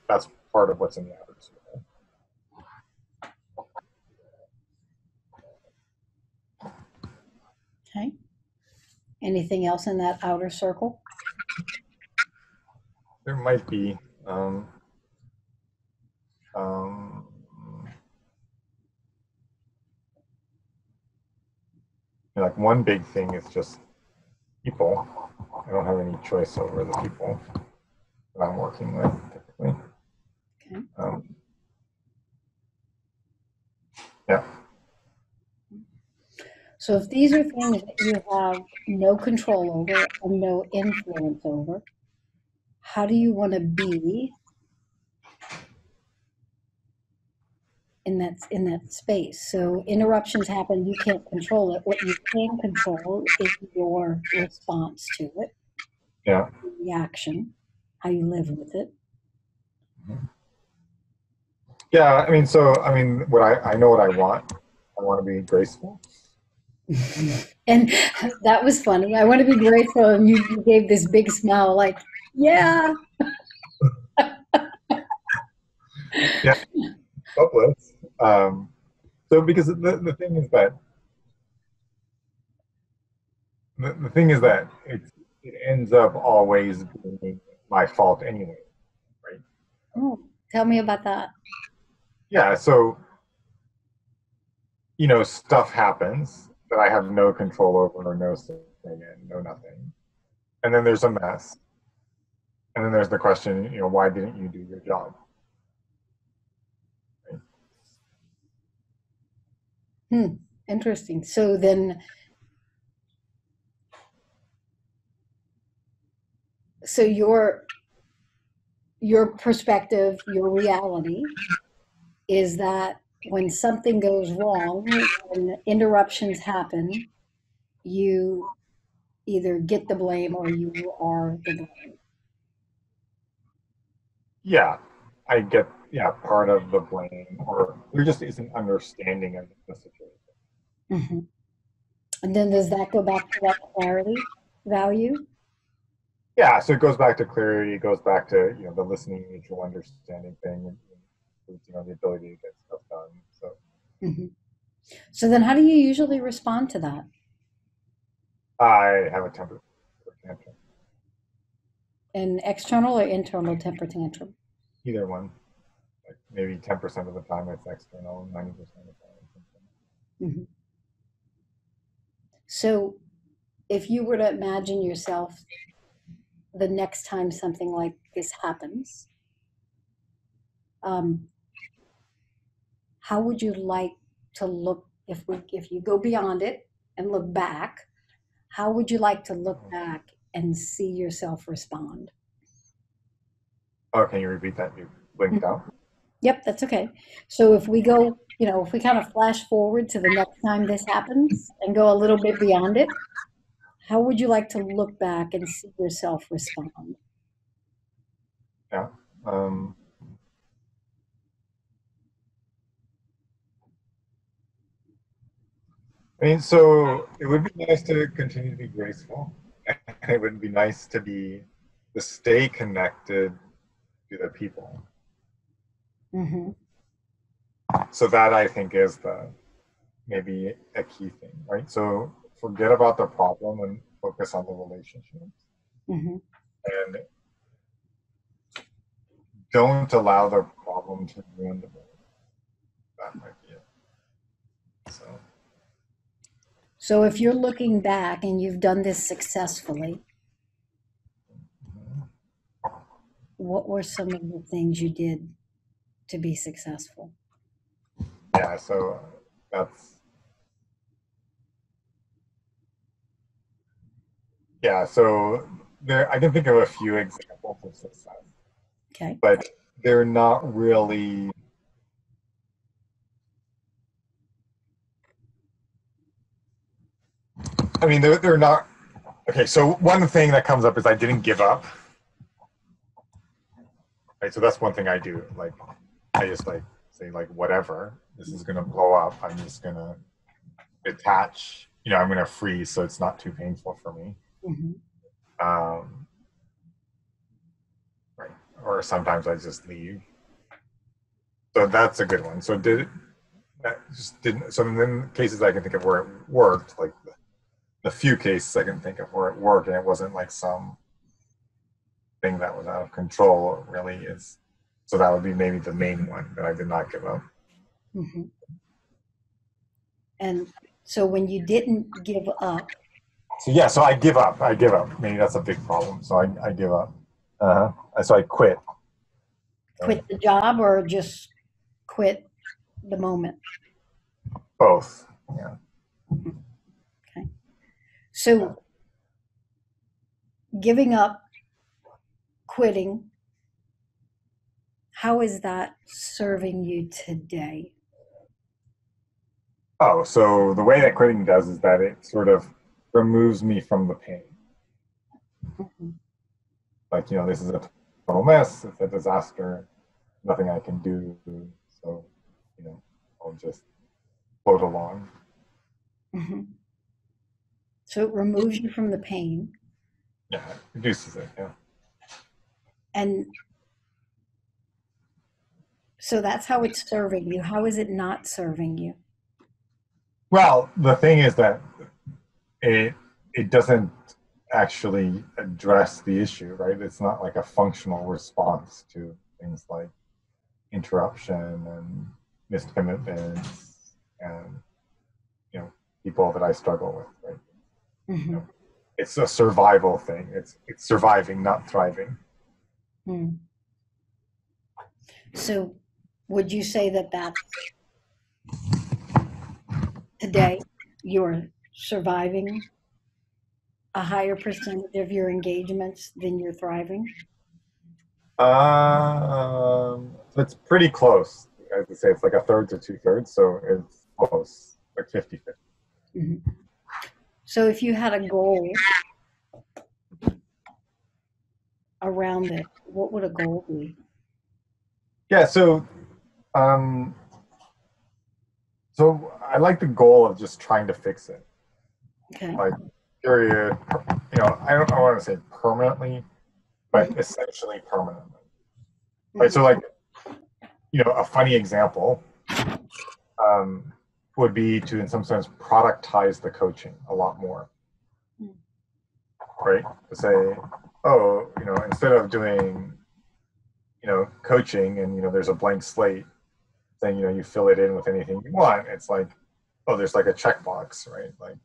Speaker 2: that's part of what's in the outer circle.
Speaker 1: Okay. Anything else in that outer circle?
Speaker 2: There might be um, like one big thing is just people. I don't have any choice over the people that I'm working with typically.
Speaker 1: Okay.
Speaker 2: Yeah.
Speaker 1: So if these are things that you have no control over and no influence over, how do you want to be in that space? So interruptions happen, you can't control it. What you can control is your response to it,
Speaker 2: Yeah.
Speaker 1: reaction, how you live with it.
Speaker 2: Yeah. What I know what I want. I want to be graceful.
Speaker 1: And that was funny. I want to be grateful, and you gave this big smile, like, yeah.
Speaker 2: Yeah. Hopeless. So because the thing is that it ends up always being my fault anyway, right?
Speaker 1: Oh, tell me about that.
Speaker 2: Yeah, so stuff happens that I have no control over or no say in, no nothing. And then there's a mess. And then there's the question, why didn't you do your job? Right?
Speaker 1: Hmm, interesting. So then, so your perspective, your reality is that when something goes wrong, when interruptions happen, you either get the blame or you are the blame.
Speaker 2: Yeah, I get part of the blame, or there just isn't understanding of the situation.
Speaker 1: Mhm. And then does that go back to that clarity value?
Speaker 2: Yeah, so it goes back to clarity. It goes back to the listening, mutual understanding thing, and the ability to get stuff done. So
Speaker 1: Hmm. So then how do you usually respond to that?
Speaker 2: I have a temper tantrum.
Speaker 1: An external or internal temper tantrum?
Speaker 2: Either one. Like maybe 10% of the time it's external, 90% of the time it's internal.
Speaker 1: Hmm. So if you were to imagine yourself the next time something like this happens, um, how would you like to look if you go beyond it and look back? How would you like to look back and see yourself respond?
Speaker 2: Oh, can you repeat that? You blinked out.
Speaker 1: Yep, that's okay. So if we go, if we kind of flash forward to the next time this happens and go a little bit beyond it, how would you like to look back and see yourself respond?
Speaker 2: Yeah. Um, I mean, so it would be nice to continue to be graceful. It would be nice to stay connected to the people.
Speaker 1: Hmm.
Speaker 2: So that I think is maybe a key thing, right? So forget about the problem and focus on the relationships,
Speaker 1: Hmm.
Speaker 2: and don't allow the problem to ruin the relationship. That might be it. So
Speaker 1: So if you're looking back and you've done this successfully, what were some of the things you did to be successful?
Speaker 2: yeah, so that's yeah. So there, I can think of a few examples of success,
Speaker 1: Okay.
Speaker 2: but they're not really. I mean, they're not. Okay, so one thing that comes up is I didn't give up. Right, so that's one thing I do. Like, I just like say like whatever. This is gonna blow up. I'm just gonna detach. I'm gonna freeze so it's not too painful for me.
Speaker 1: Hmm.
Speaker 2: Um, right. Or sometimes I just leave. So that's a good one. So did that just didn't. So then cases I can think of where it worked, like the few cases I can think of where it worked, and it wasn't like some thing that was out of control. It really is. So that would be maybe the main one that I did not give up.
Speaker 1: Hmm. And so when you didn't give up,
Speaker 2: So yeah, so I give up. I give up. Maybe that's a big problem. So I give up. So I quit. Right?
Speaker 1: quit the job or just quit the moment?
Speaker 2: Both. Yeah.
Speaker 1: Okay. So giving up, quitting, how is that serving you today?
Speaker 2: Oh, so the way that quitting does is that it sort of removes me from the pain.
Speaker 1: Mhm.
Speaker 2: Like, this is a total mess. It's a disaster. Nothing I can do. So, you know, I'll just float along.
Speaker 1: Mhm. So it removes you from the pain.
Speaker 2: Yeah, it reduces it. Yeah.
Speaker 1: And so that's how it's serving you. How is it not serving you?
Speaker 2: Well, the thing is that it it doesn't actually address the issue, right? It's not like a functional response to things like interruption and missed commitments and people that I struggle with, right? You know,
Speaker 1: Hmm.
Speaker 2: it's a survival thing. It's surviving, not thriving.
Speaker 1: Hmm. So would you say that that's today you're surviving a higher percentage of your engagements than you're thriving?
Speaker 2: So it's pretty close. I would say it's like a third to two thirds, so it's close, like 50-50.
Speaker 1: Mhm. So if you had a goal around it, what would a goal be?
Speaker 2: Yeah, um, so I like the goal of just trying to fix it.
Speaker 1: Okay.
Speaker 2: Like, period. I don't want to say permanently, but
Speaker 1: Hmm.
Speaker 2: essentially permanently. Right.
Speaker 1: Hmm.
Speaker 2: So, like, a funny example um, would be to, in some sense, productize the coaching a lot more. Right. To say, oh, instead of doing, coaching and, there's a blank slate saying, you fill it in with anything you want. It's like, oh, there's like a checkbox, right? Like,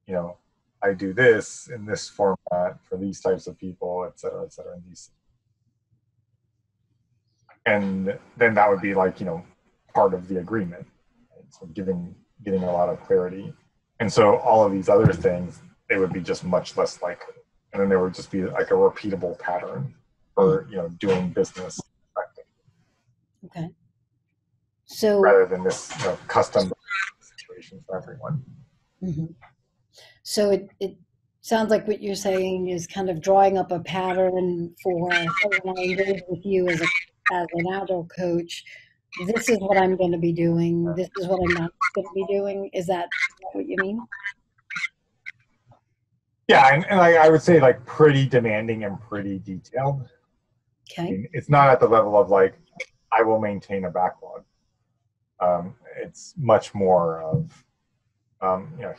Speaker 2: you know, I do this in this format for these types of people, et cetera, et cetera. And then that would be like, part of the agreement. Right? So getting a lot of clarity. And so all of these other things, they would be just much less likely. And then there would just be like a repeatable pattern
Speaker 1: Hmm.
Speaker 2: for, doing business effectively.
Speaker 1: Okay. So,
Speaker 2: rather than this custom situation for everyone.
Speaker 1: mhm. So it sounds like what you're saying is kind of drawing up a pattern for, hey, when I engage with you as an agile coach, this is what I'm going to be doing. This is what I'm not going to be doing. Is that what you mean?
Speaker 2: Yeah, and I would say like pretty demanding and pretty detailed. I
Speaker 1: Okay.
Speaker 2: mean, it's not at the level of like I will maintain a backlog. It's much more of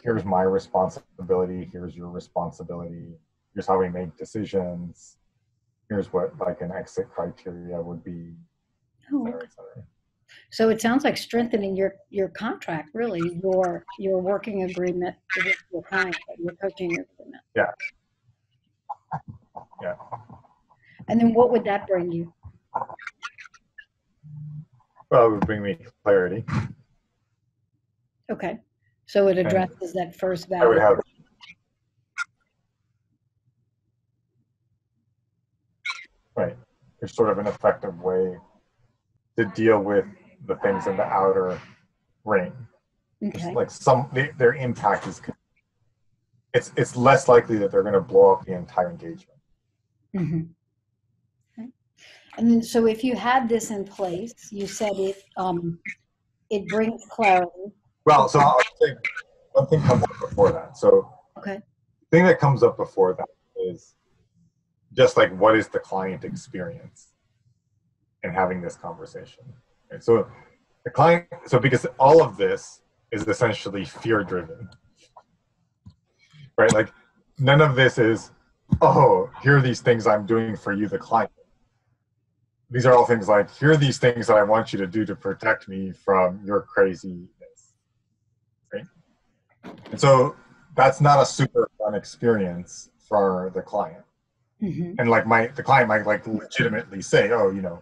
Speaker 2: here's my responsibility, here's your responsibility, here's how we make decisions, here's what like an exit criteria would be, et
Speaker 1: Oh,
Speaker 2: cetera,
Speaker 1: okay.
Speaker 2: et cetera.
Speaker 1: So it sounds like strengthening your contract, really, your working agreement with your client, your coaching agreement.
Speaker 2: Yeah, yeah.
Speaker 1: And then what would that bring you?
Speaker 2: Well, it would bring me clarity.
Speaker 1: Okay. So it
Speaker 2: And
Speaker 1: addresses that first
Speaker 2: I would
Speaker 1: value.
Speaker 2: have, right, there's sort of an effective way to deal with the things in the outer ring. There's
Speaker 1: Okay.
Speaker 2: like their impact is, it's less likely that they're going to blow up the entire engagement.
Speaker 1: Hmm. Okay. And then, so if you had this in place, you said it brings clarity.
Speaker 2: Well, so I'll say one thing comes up before that. So
Speaker 1: Okay.
Speaker 2: the thing that comes up before that is just like what is the client experience in having this conversation. Okay, so the client, so because all of this is essentially fear driven, right? Like none of this is, oh, here are these things I'm doing for you, the client. These are all things like, here are these things that I want you to do to protect me from your craziness, right? And so that's not a super fun experience for the client.
Speaker 1: Hmm.
Speaker 2: And like the client might like legitimately say, oh,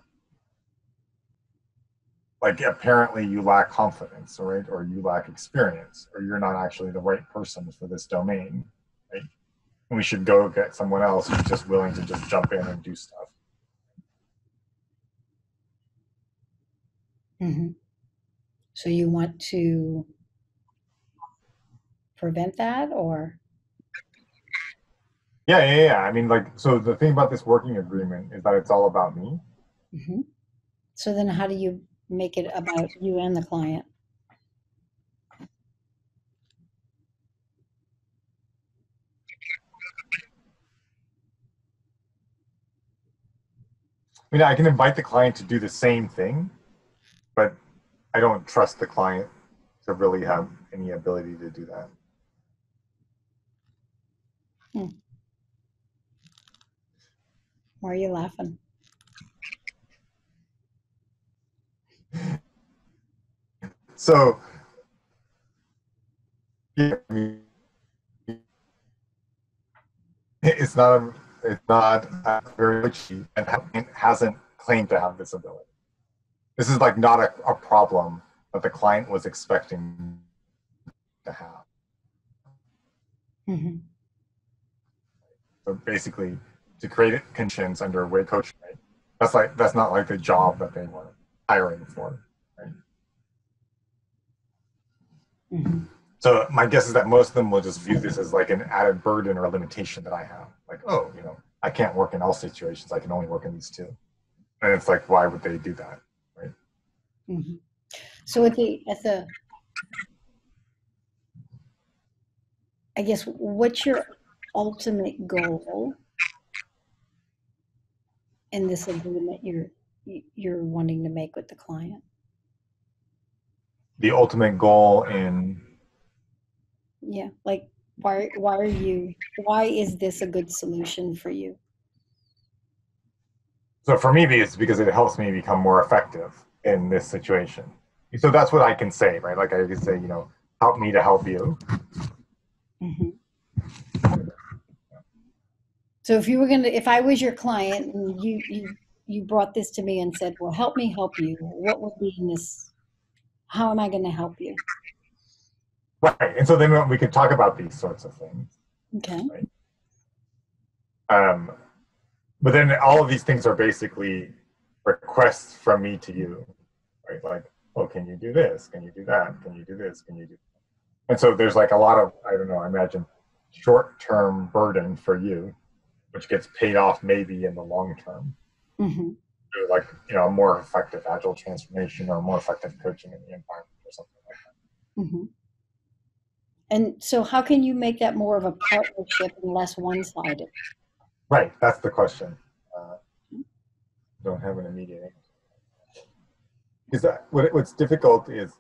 Speaker 2: like apparently you lack confidence, right? Or you lack experience, or you're not actually the right person for this domain, right? And we should go get someone else who's just willing to just jump in and do stuff.
Speaker 1: Hmm. So you want to prevent that, or?
Speaker 2: Yeah. I mean, like, so the thing about this working agreement is that it's all about me.
Speaker 1: Hmm. So then how do you make it about you and the client?
Speaker 2: I mean, I can invite the client to do the same thing, but I don't trust the client to really have any ability to do that.
Speaker 1: Hmm. Why are you laughing?
Speaker 2: So, yeah, I mean, it's not very cheap and hasn't claimed to have this ability. This is like not a problem that the client was expecting to have.
Speaker 1: Hmm.
Speaker 2: So basically, to create conditions under way coaching, right? That's not like the job that they were hiring for, right?
Speaker 1: Hmm.
Speaker 2: So my guess is that most of them will just view this as like an added burden or a limitation that I have. Like, oh, I can't work in all situations. I can only work in these two. And it's like, why would they do that, right?
Speaker 1: Hmm. So at the I guess, what's your ultimate goal in this agreement you're wanting to make with the client?
Speaker 2: The ultimate goal in,
Speaker 1: Yeah, like why is this a good solution for you?
Speaker 2: so for me, it's because it helps me become more effective in this situation. So that's what I can say, right? Like I can say, help me to help you.
Speaker 1: Hmm. So if I was your client and you brought this to me and said, "Well, help me help you," what would be in this? How am I going to help you?
Speaker 2: Right. And so then we could talk about these sorts of things,
Speaker 1: Okay.
Speaker 2: right? Um, but then all of these things are basically requests from me to you, right? Like, oh, can you do this? Can you do that? Can you do this? Can you do? And so there's like a lot of, I don't know, I imagine short-term burden for you, which gets paid off maybe in the long term.
Speaker 1: Mm-hmm.
Speaker 2: Through like, a more effective agile transformation or more effective coaching in the environment or something like that.
Speaker 1: Mm-hmm. And so, how can you make that more of a partnership and less one-sided?
Speaker 2: Right, that's the question. Uh, don't have an immediate answer. Because what's difficult is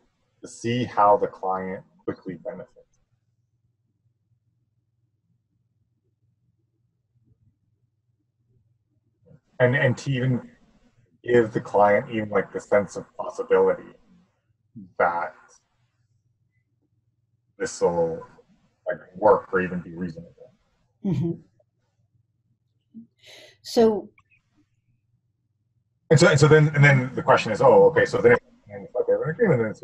Speaker 2: to see how the client quickly benefits. And to even give the client even like the sense of possibility that this will like work or even be reasonable.
Speaker 1: Mm-hmm. So,
Speaker 2: And then the question is, oh, okay, so then if like they have an agreement, then it's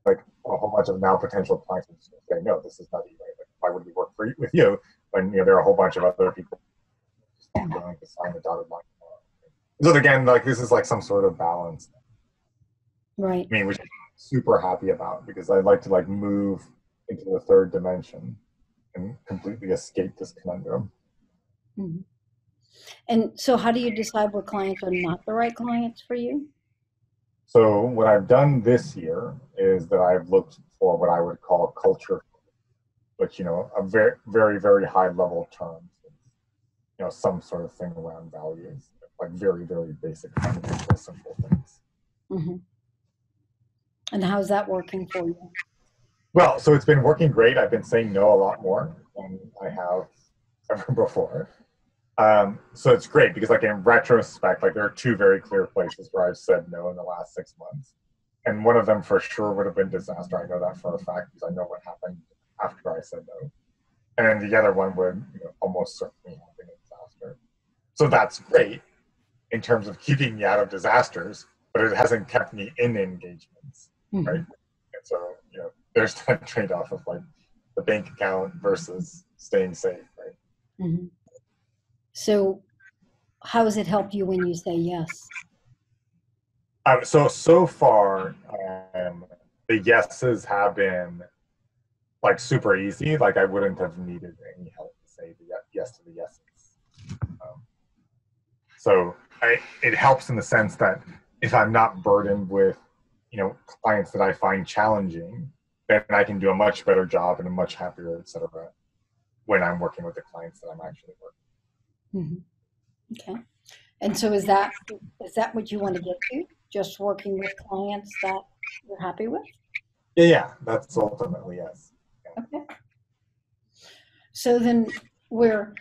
Speaker 2: like a whole bunch of now potential clients would say, no, this is not you. Right? Like, why would we work with you when there are a whole bunch of other people just willing to sign the dotted line? So again, like this is like some sort of balance.
Speaker 1: right.
Speaker 2: I mean, which I'm super happy about because I like to like move into the third dimension and completely escape this conundrum.
Speaker 1: Mm-hmm. And so, how do you decide what clients are not the right clients for you?
Speaker 2: So what I've done this year is that I've looked for what I would call culture, which a very very very high level terms, some sort of thing around values, like very very basic fundamental simple things.
Speaker 1: Mm-hmm. And how's that working for you?
Speaker 2: Well, so it's been working great. I've been saying no a lot more than I have ever before. So it's great because like in retrospect, like there are two very clear places where I've said no in the last 6 months. And one of them for sure would have been disaster. I know that for a fact because I know what happened after I said no. And then the other one would almost certainly have been a disaster. So that's great in terms of keeping me out of disasters, but it hasn't kept me in engagements, right?
Speaker 1: Mm-hmm.
Speaker 2: And so, there's that trade-off of like the bank account versus staying safe, right?
Speaker 1: Mm-hmm. So, how has it helped you when you say yes?
Speaker 2: So far, the yeses have been like super easy. Like I wouldn't have needed any help to say the yes to the yeses. Um, so it helps in the sense that if I'm not burdened with, clients that I find challenging, then I can do a much better job and a much happier, et cetera, when I'm working with the clients that I'm actually working.
Speaker 1: Mm-hmm. Okay. And so, is that what you want to get to? Just working with clients that you're happy with?
Speaker 2: Yeah, that's ultimately yes. Yeah.
Speaker 1: Okay. So then we're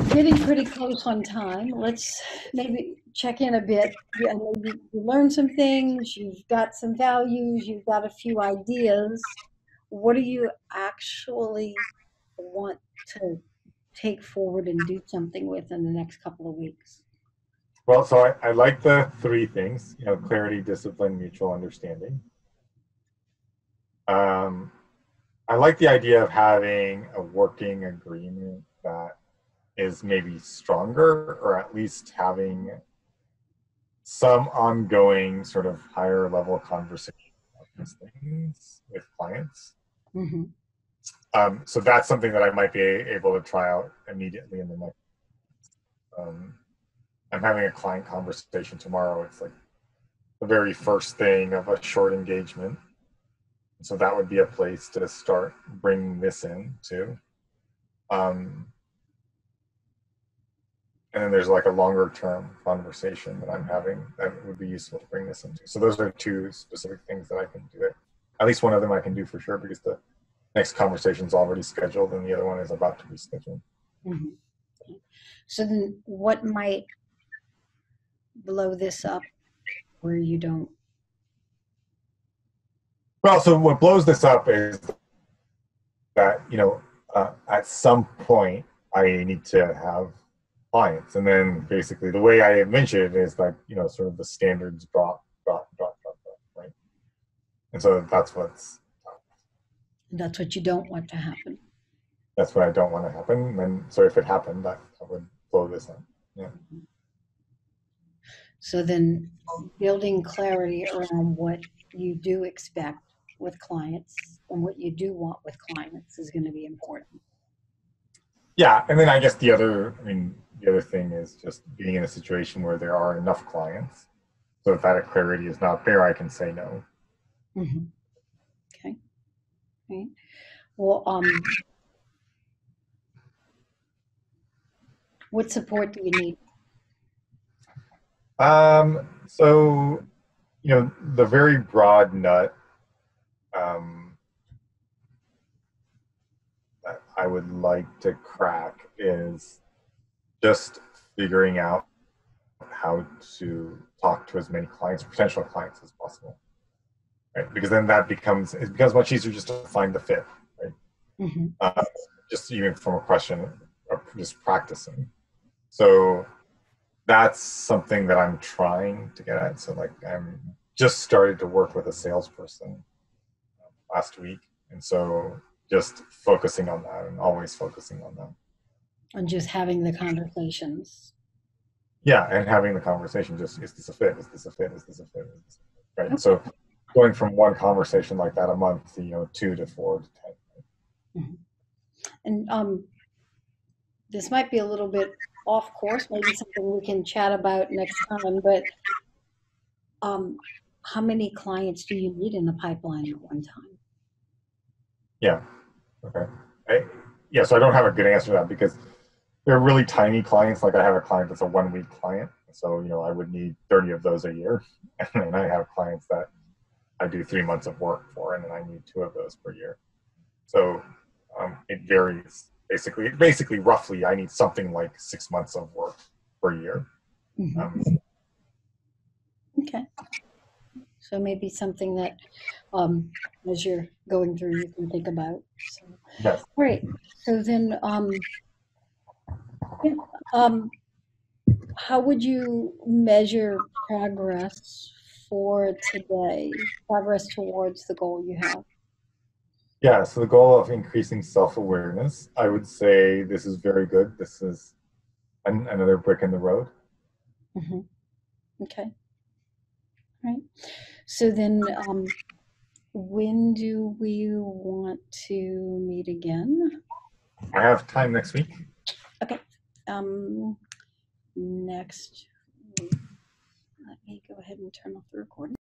Speaker 1: getting pretty close on time. Let's maybe check in a bit. Yeah, maybe you learned some things, you've got some values, you've got a few ideas. What do you actually want to take forward and do something with in the next couple of weeks?
Speaker 2: Well, so I like the three things, clarity, discipline, mutual understanding. Um, I like the idea of having a working agreement that is maybe stronger or at least having some ongoing sort of higher level conversation about these things with clients.
Speaker 1: Mm-hmm.
Speaker 2: So that's something that I might be able to try out immediately in the next. Um, I'm having a client conversation tomorrow. It's like the very first thing of a short engagement. So that would be a place to start bringing this in too. Um, and then there's like a longer term conversation that I'm having that would be useful to bring this into. So those are two specific things that I can do. At least one of them I can do for sure because the next conversation is already scheduled and the other one is about to be scheduled.
Speaker 1: Mm-hmm. So then what might blow this up where you don't?
Speaker 2: Well, so what blows this up is that, at some point I need to have clients. And then basically the way I mentioned it is like, sort of the standards drop, right? And so
Speaker 1: That's what you don't want to happen.
Speaker 2: that's what I don't want to happen. And so if it happened, that would blow this up. Yeah.
Speaker 1: So then building clarity around what you do expect with clients and what you do want with clients is going to be important.
Speaker 2: Yeah, and then I guess the other thing is just being in a situation where there are enough clients. So if that clarity is not there, I can say no.
Speaker 1: Mm-hmm. Okay. Right. Well, what support do you need?
Speaker 2: So the very broad nut that I would like to crack is just figuring out how to talk to as many clients, potential clients, as possible, right? Because then it becomes much easier just to find the fit, right?
Speaker 1: Mm-hmm.
Speaker 2: Just even from a question of just practicing. So that's something that I'm trying to get at. So like I'm just started to work with a salesperson last week, and so just focusing on that and always focusing on that.
Speaker 1: And just having the conversations.
Speaker 2: Yeah, and having the conversation, just is this a fit? Is this a fit? Is this a fit? Is this a fit? Right.
Speaker 1: Okay.
Speaker 2: So going from one conversation like that a month to 2 to 4 to 10.
Speaker 1: Mm-hmm. And this might be a little bit off course, maybe something we can chat about next time, but um, how many clients do you need in the pipeline at one time?
Speaker 2: Yeah. Okay. Yeah. So I don't have a good answer to that because they're really tiny clients. Like I have a client that's a 1 week client, so I would need 30 of those a year, and then I have clients that I do 3 months of work for, and then I need 2 of those per year. So it varies. Basically, roughly, I need something like 6 months of work per year.
Speaker 1: Mm-hmm. Okay. So maybe something that, as you're going through, you can think about. So,
Speaker 2: Yes.
Speaker 1: all right. So then, yeah, how would you measure progress for today? Progress towards the goal you have.
Speaker 2: Yeah. So the goal of increasing self-awareness, I would say this is very good. This is another brick in the road.
Speaker 1: Mm-hmm. Okay. All right. So then, when do we want to meet again?
Speaker 2: I have time next week.
Speaker 1: Okay. Um, next week. Let me go ahead and turn off the recording.